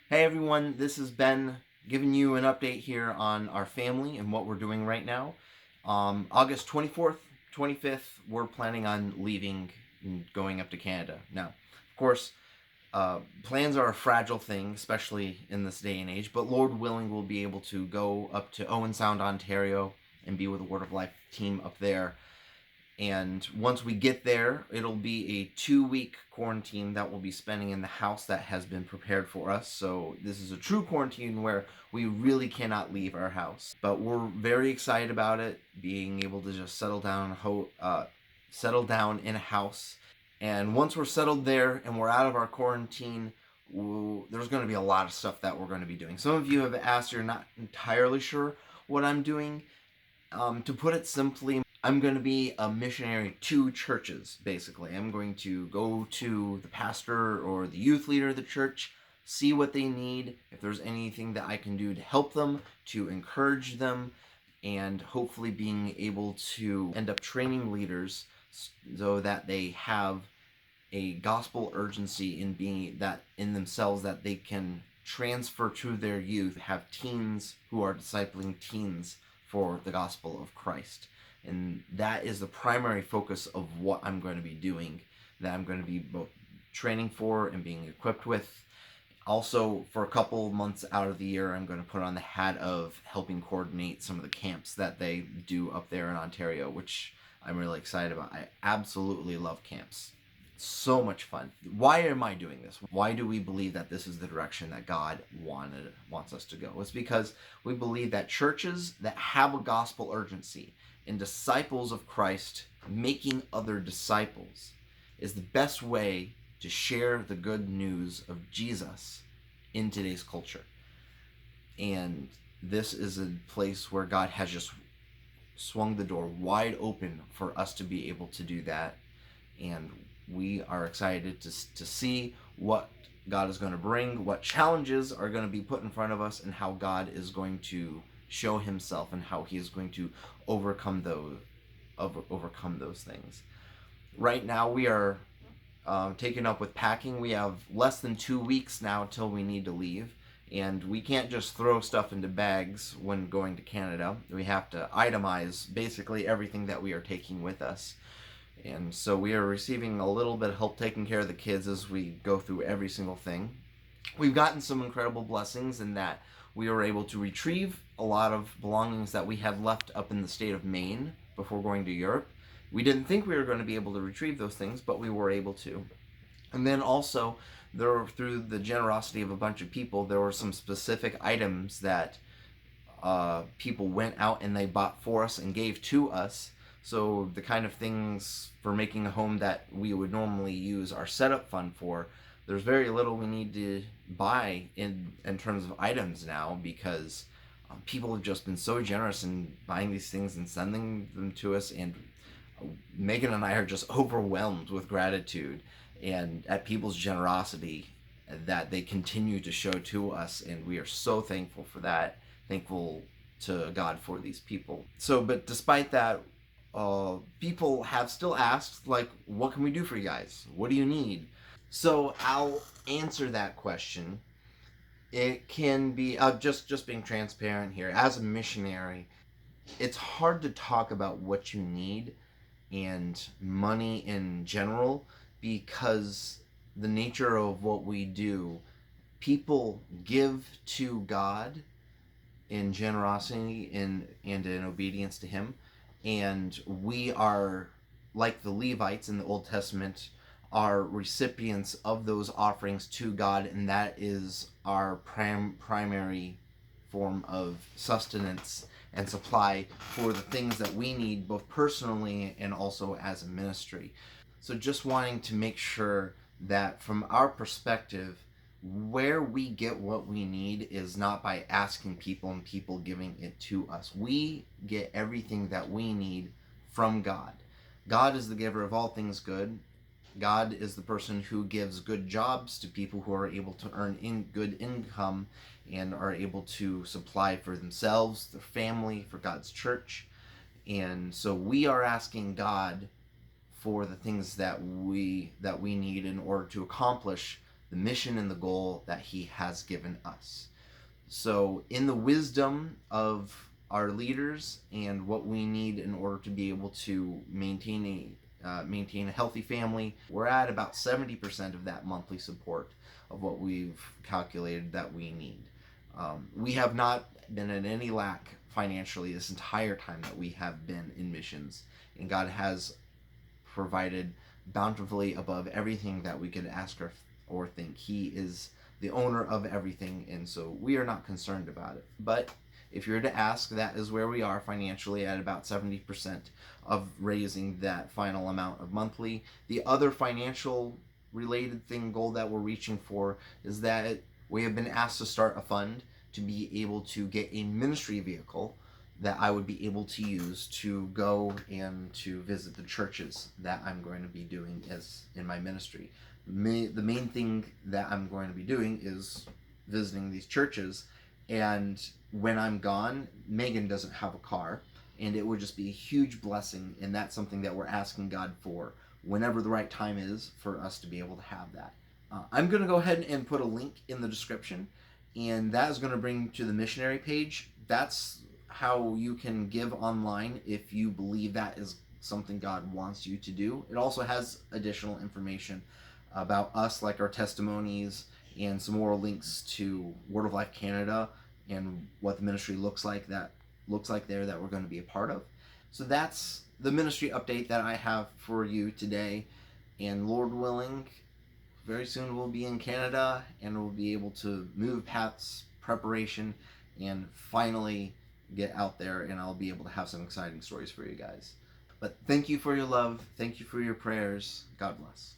Hey everyone, this is Ben giving you an update here on our family and what we're doing right now. August 24th, 25th, we're planning on leaving and going up to Canada. Now, of course, plans are a fragile thing, especially in this day and age, but Lord willing, we'll be able to go up to Owen Sound, Ontario, and be with the Word of Life team up there. And once we get there, it'll be a 2-week quarantine that we'll be spending in the house that has been prepared for us. So this is a true quarantine where we really cannot leave our house. But we're very excited about it, being able to just settle down in a house. And once we're settled there and we're out of our quarantine, there's going to be a lot of stuff that we're going to be doing. Some of you have asked, you're not entirely sure what I'm doing. To put it simply, I'm going to be a missionary to churches, basically. I'm going to go to the pastor or the youth leader of the church, see what they need, if there's anything that I can do to help them, to encourage them, and hopefully being able to end up training leaders so that they have a gospel urgency in being that in themselves, that they can transfer to their youth, have teens who are discipling teens for the gospel of Christ. And that is the primary focus of what I'm going to be doing, that I'm going to be both training for and being equipped with. Also, for a couple months out of the year, I'm going to put on the hat of helping coordinate some of the camps that they do up there in Ontario, which I'm really excited about. I absolutely love camps. So much fun. Why am I doing this? Why do we believe that this is the direction that God wants us to go? It's because we believe that churches that have a gospel urgency and disciples of Christ making other disciples is the best way to share the good news of Jesus in today's culture. And this is a place where God has just swung the door wide open for us to be able to do that. And we are excited to see what God is going to bring, what challenges are going to be put in front of us, and how God is going to show himself and how he is going to overcome those things. Right now we are taken up with packing. We have less than 2 weeks now till we need to leave, and we can't just throw stuff into bags when going to Canada. We have to itemize basically everything that we are taking with us. And so we are receiving a little bit of help taking care of the kids as we go through every single thing. We've gotten some incredible blessings in that we were able to retrieve a lot of belongings that we had left up in the state of Maine before going to Europe. We didn't think we were going to be able to retrieve those things, but we were able to. And then also, through the generosity of a bunch of people, there were some specific items that people went out and they bought for us and gave to us. So the kind of things for making a home that we would normally use our setup fund for, there's very little we need to buy in terms of items now, because people have just been so generous in buying these things and sending them to us. And Megan and I are just overwhelmed with gratitude and at people's generosity that they continue to show to us, and we are so thankful for that. Thankful to God for these people. So, but despite that, people have still asked, like, what can we do for you guys? What do you need? So I'll answer that question. It can be just being transparent here. As a missionary, it's hard to talk about what you need and money in general, because the nature of what we do, people give to God in generosity and in obedience to him, and we are, like the Levites in the Old Testament, are recipients of those offerings to God, and that is our primary form of sustenance and supply for the things that we need, both personally and also as a ministry. So just wanting to make sure that from our perspective, where we get what we need is not by asking people and people giving it to us. We get everything that we need from God. God is the giver of all things good. God is the person who gives good jobs to people who are able to earn good income and are able to supply for themselves, their family, for God's church. And so we are asking God for the things that we need in order to accomplish the mission and the goal that He has given us. So, in the wisdom of our leaders and what we need in order to be able to maintain a healthy family, we're at about 70% of that monthly support of what we've calculated that we need. We have not been in any lack financially this entire time that we have been in missions, and God has provided bountifully above everything that we could ask or think. He is the owner of everything, and so we are not concerned about it. But if you're to ask, that is where we are financially, at about 70% of raising that final amount of monthly. The other financial related goal that we're reaching for is that we have been asked to start a fund to be able to get a ministry vehicle that I would be able to use to go and to visit the churches that I'm going to be doing as in my ministry. The main thing that I'm going to be doing is visiting these churches, and when I'm gone, Megan doesn't have a car, and it would just be a huge blessing, and that's something that we're asking God for whenever the right time is for us to be able to have that. I'm going to go ahead and put a link in the description, and that is going to bring to the missionary page. That's how you can give online if you believe that is something God wants you to do. It also has additional information about us, like our testimonies, and some more links to Word of Life Canada and what the ministry looks like there that we're going to be a part of. So that's the ministry update that I have for you today, and Lord willing, very soon we'll be in Canada and we'll be able to move past preparation and finally get out there, and I'll be able to have some exciting stories for you guys. But thank you for your love. Thank you for your prayers. God bless.